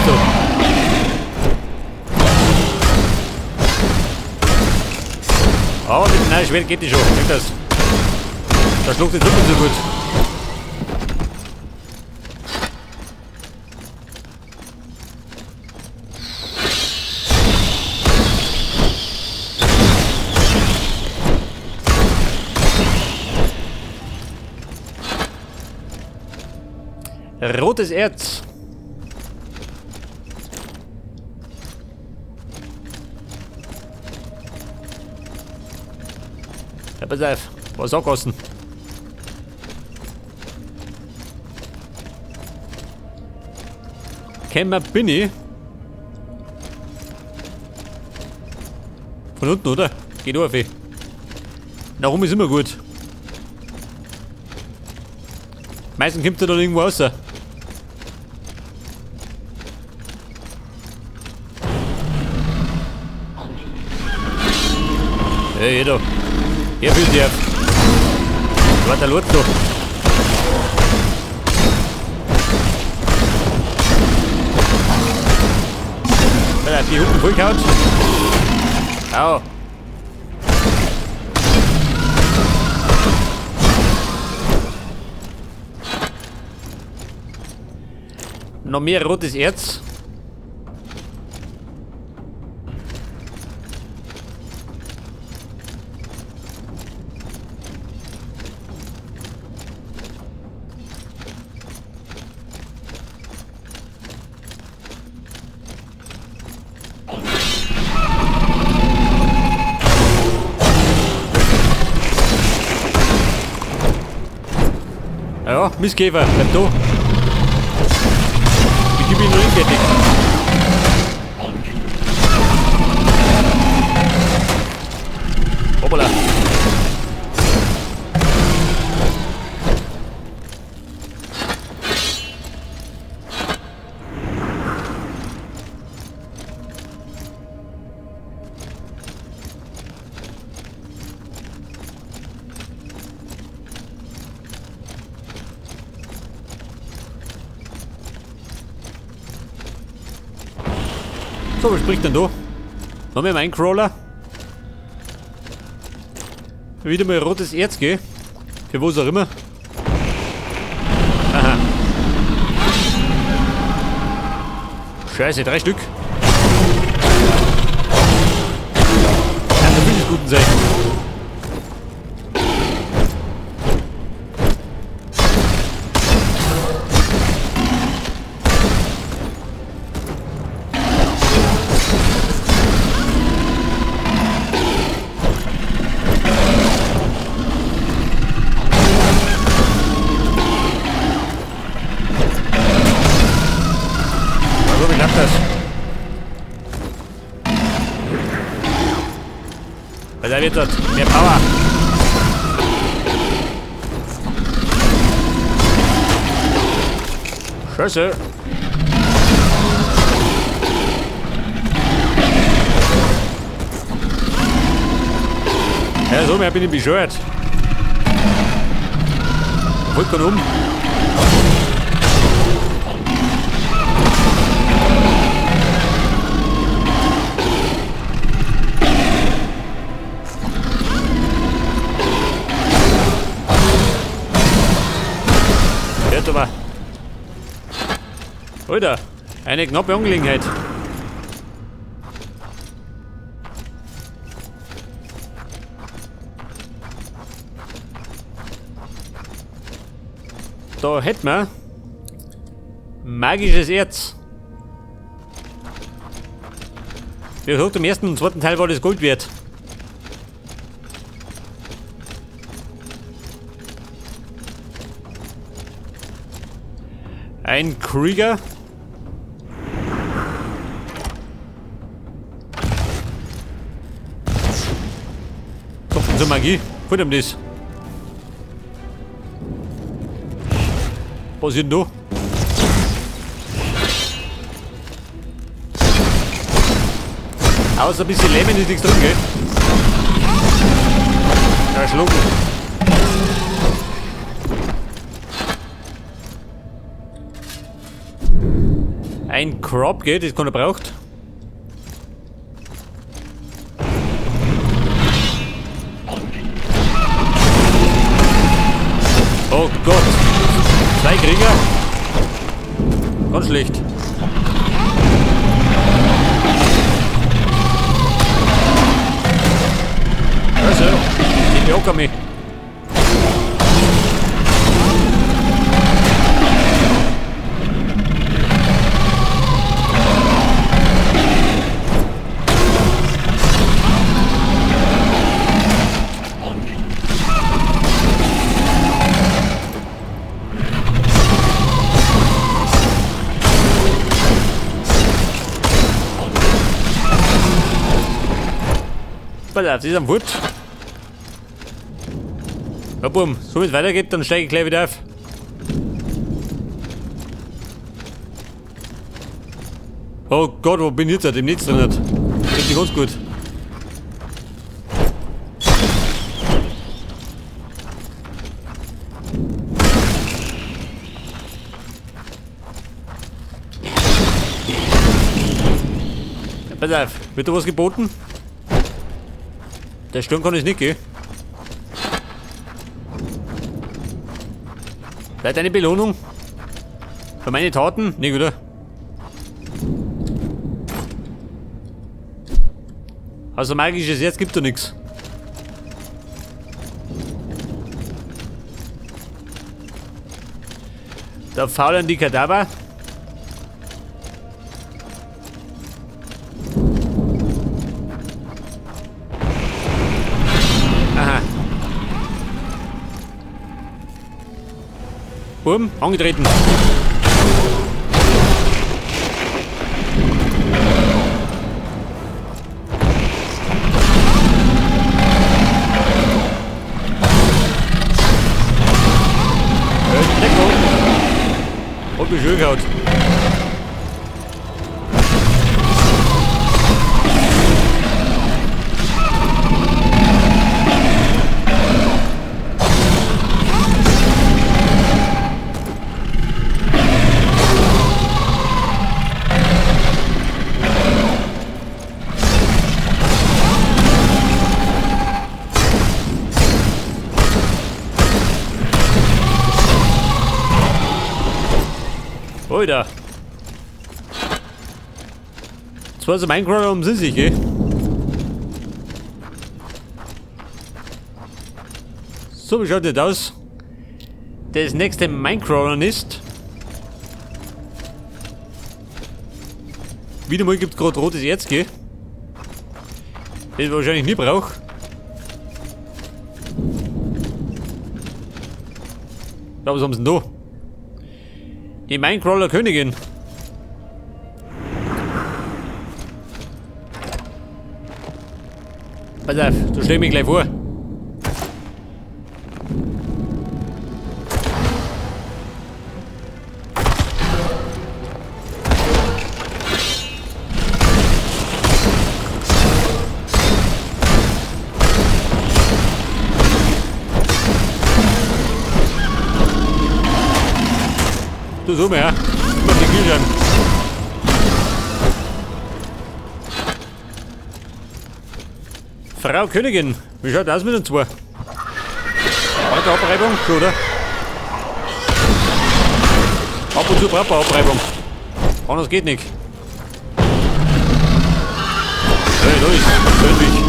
du. Oh, mit dem neuen Schwert geht die schon. Denk das. Da schluckt die Suppe so gut. Rotes Erz. Ja, pass auf. Was auch kosten? Kämmer bin ich. Von unten, oder? Geht auf. Nach oben ist immer gut. Meistens kommt er dann irgendwo raus. Hey, jeder. Hier fühlt ihr. Warte, der Lutz doch. Weil er die Hupen vollgehaut. Au. Noch mehr rotes Erz. Ja, Missgeber, bleib da. Ich gebe ihn noch nicht fertig. Hoppala. So, was spricht denn da? Noch mehr Minecrawler. Wieder mal rotes Erz, gell? Für was auch immer. Aha. Scheiße, 3 Stück. Kann der wirklich guten sein. So, wie klappt das? Weil da wird dort mehr Power. Scheiße. Ja, so mehr bin ich bescheuert. Vollkommen um. Hört aber. Alter, eine knappe Angelegenheit. Da hätten wir magisches Erz. Wie gesagt, im ersten und zweiten Teil war das Gold wert. Ein Krieger. Tropfen zur Magie. Gut um das. Was ist denn da? Außer ein bisschen Leben ist nichts drin, gell? Ja, schlucken. Ein Crop geht, das keiner braucht. Oh Gott. 2 Krieger. Ganz schlecht. Also, die locker mich. Pass auf, das ist am Wut. Ja, Bumm, so wie es weitergeht, dann steige ich gleich wieder auf. Oh Gott, wo bin ich jetzt? Im Netz drin hat. Geht nicht ganz gut. Ja, pass auf, wird da was geboten? Der Sturm kann es nicht, gell? Seid eine Belohnung? Für meine Taten? Nicht, oder? Also magisches Herz gibt da nichts. Da faulen die Kadaver. Aha. Boom, angetreten. Und mich schön gehaut. Alter. Das war so Minecrawler um sich, gell? So, wie schaut das aus? Das nächste Minecrawler ist. Wieder mal gibt es gerade rotes Erz, gell? Das ich wahrscheinlich nie brauche. Ja, was haben sie denn da? Die Minecrawler Königin. Pass auf, du stell mich gleich vor. Du so mehr, mach die Kühlschrank. Frau Königin, wie schaut das mit uns zwei? Weiter Abreibung, schon, oder? Ab und zu braucht man Abreibung. Anders geht nicht. Hey, da ist Sönwig.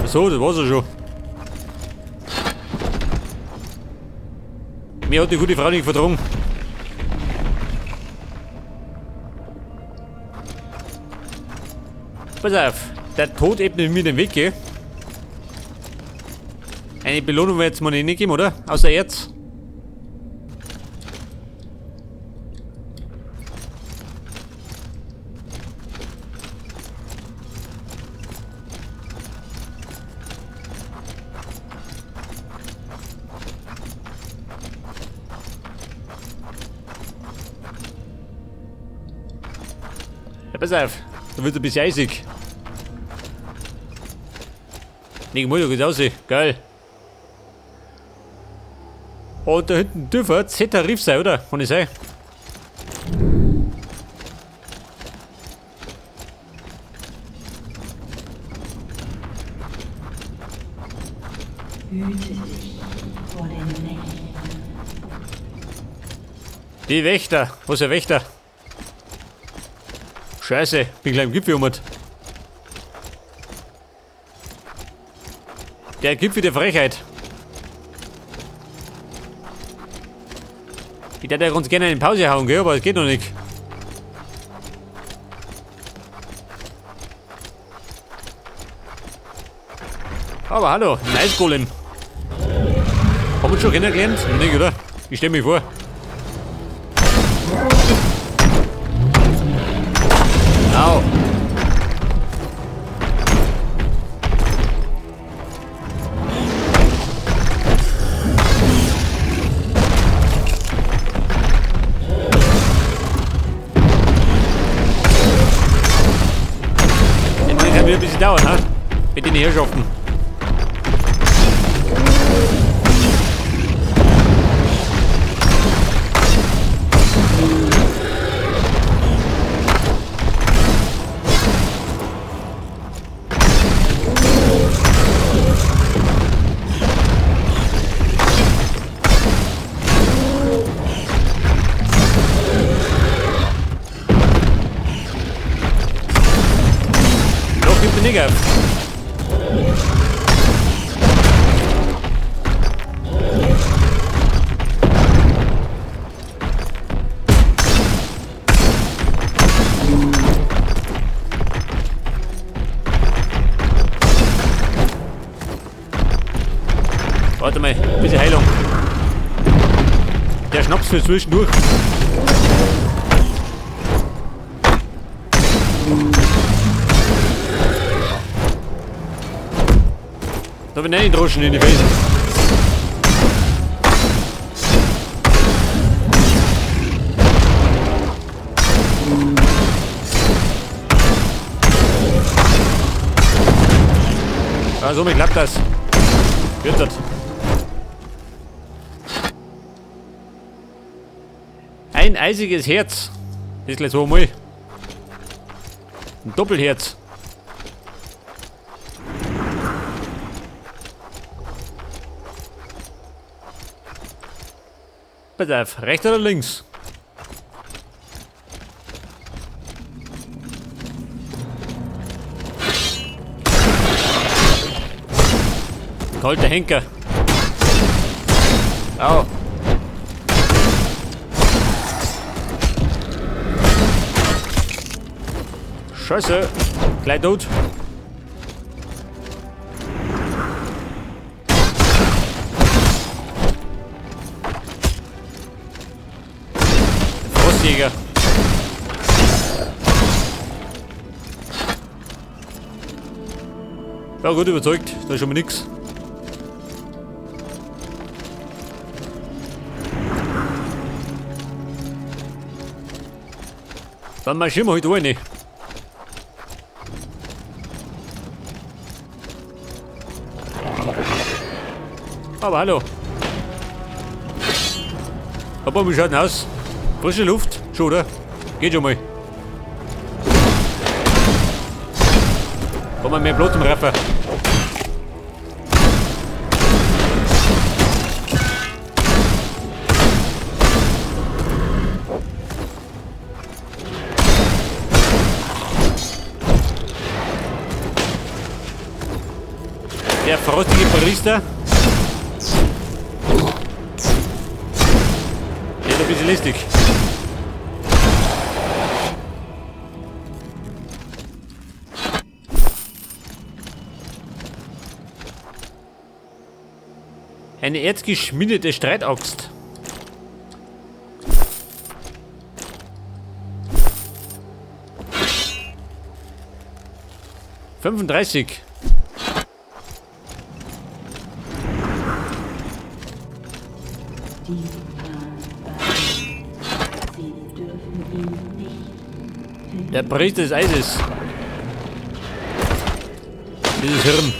So, das war's ja schon. Mir hat die gute Frau nicht vertragen. Pass auf, der Tod ebnet mir den Weg, gell? Eine Belohnung wird jetzt mal nicht geben, oder? Außer Erz. Pass auf, da wird ein bisschen eisig. Nicht mal, da geht's raus. Geil. Und da hinten dürfte Zeta Riff sein, oder? Kann ich sein? Die Wächter. Was ist ein Wächter? Scheiße, bin gleich im Gipfel umgekehrt. Der Gipfel der Frechheit. Ich hätte ja ganz gerne in Pause hauen, gell? Aber es geht noch nicht. Aber hallo, nice Golem. Haben wir uns schon kennengelernt? Nicht, oder? Ich stell mich vor. Au. Ich meine, kann wieder ein bisschen dauern, ha? Mit den Herrschaften. Nicht ab. Warte mal, ein bisschen Heilung. Der Schnaps für zwischendurch. Da bin ich reindroschen in die Felsen. Ah, so klappt das. Wird das. Ein eisiges Herz. Das ist gleich so mal. Ein Doppelherz. Pass auf, rechts oder links? Kalter Henker. Au. Scheiße. Gleich tot. Frostjäger. Ja, gut überzeugt. Da ist schon mal nix. Dann marschieren wir heute rein. Aber hallo. Aber wie schaut denn aus? Frische Luft? Schon, oder? Geht schon mal. Haben wir mehr Blut im Raffer. Der frostige Priester. Der ist ein bisschen listig. Eine erzgeschmiedete Streitaxt. $35. Diesen Plan wagen. Sie dürfen ihn nicht Der Priester des Eises. Dieses Hirn.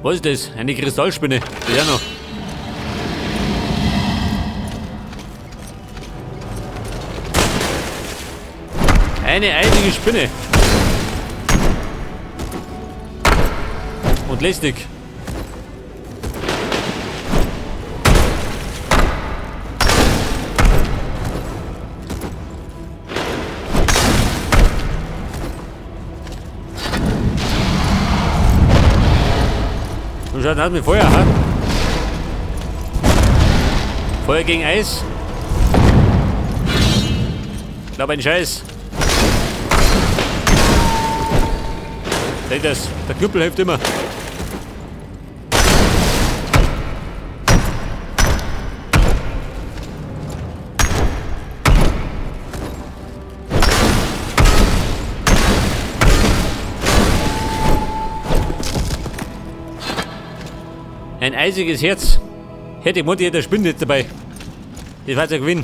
Was ist das? Eine Kristallspinne. Das ist ja noch. Eine einzige Spinne. Und lästig. Du schaust aus mit Feuer, ha? Feuer gegen Eis. Ich glaube ein Scheiß. Seht das? Der Knüppel hilft immer. Ein eisiges Herz. Hätte Monty hätte der Spinne jetzt dabei. Das war der Gewinn.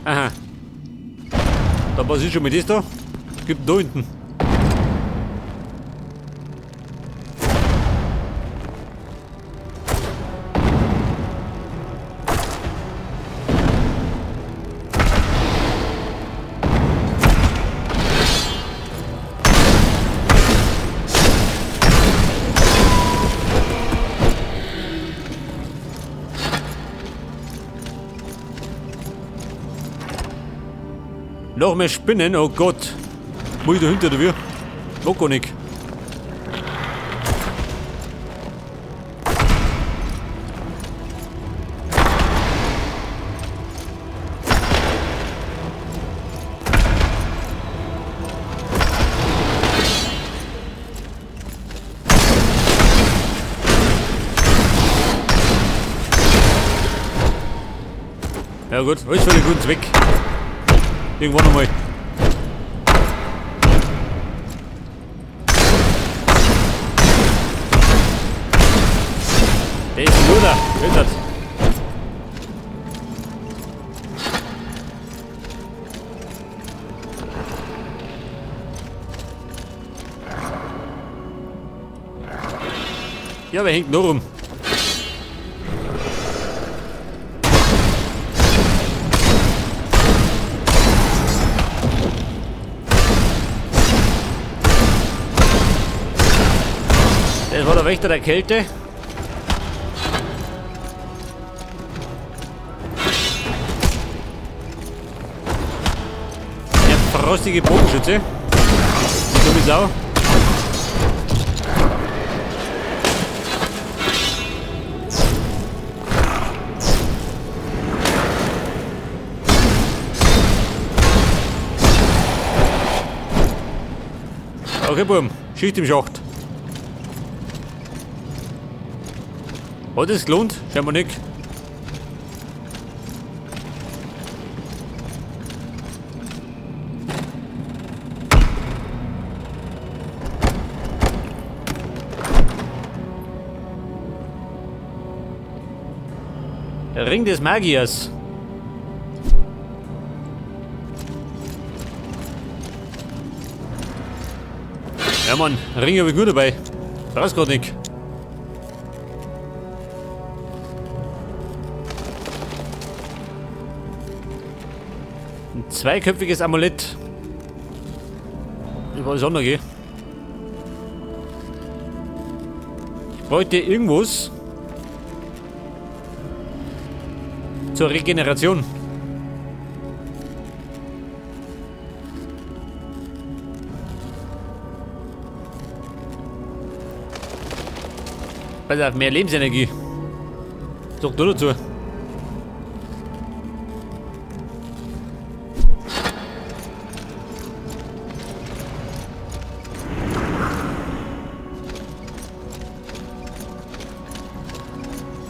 Aha. Da was ist schon mit das da? Gibt da hinten. Noch mehr Spinnen, oh Gott. Muss ich da hinter dir? Noch gar nicht. Ja gut, alles völlig gut weg. Irgendwann einmal. Der ist ein Luder. Hört das. Ja, wer hängt noch rum? Das war der Wächter der Kälte. Der frostige Bogenschütze. Die dumme Sau. Okay, Buben. Schicht im Schacht. Hat es gelohnt? Scheinbar nicht. Der Ring des Magiers. Ja Mann, Ring habe ich nur dabei. Brauchst grad nicht. Ein zweiköpfiges Amulett. Ich weiß auch noch gehen. Ich bräuchte irgendwas zur Regeneration. Pass auf, mehr Lebensenergie. Sag du dazu.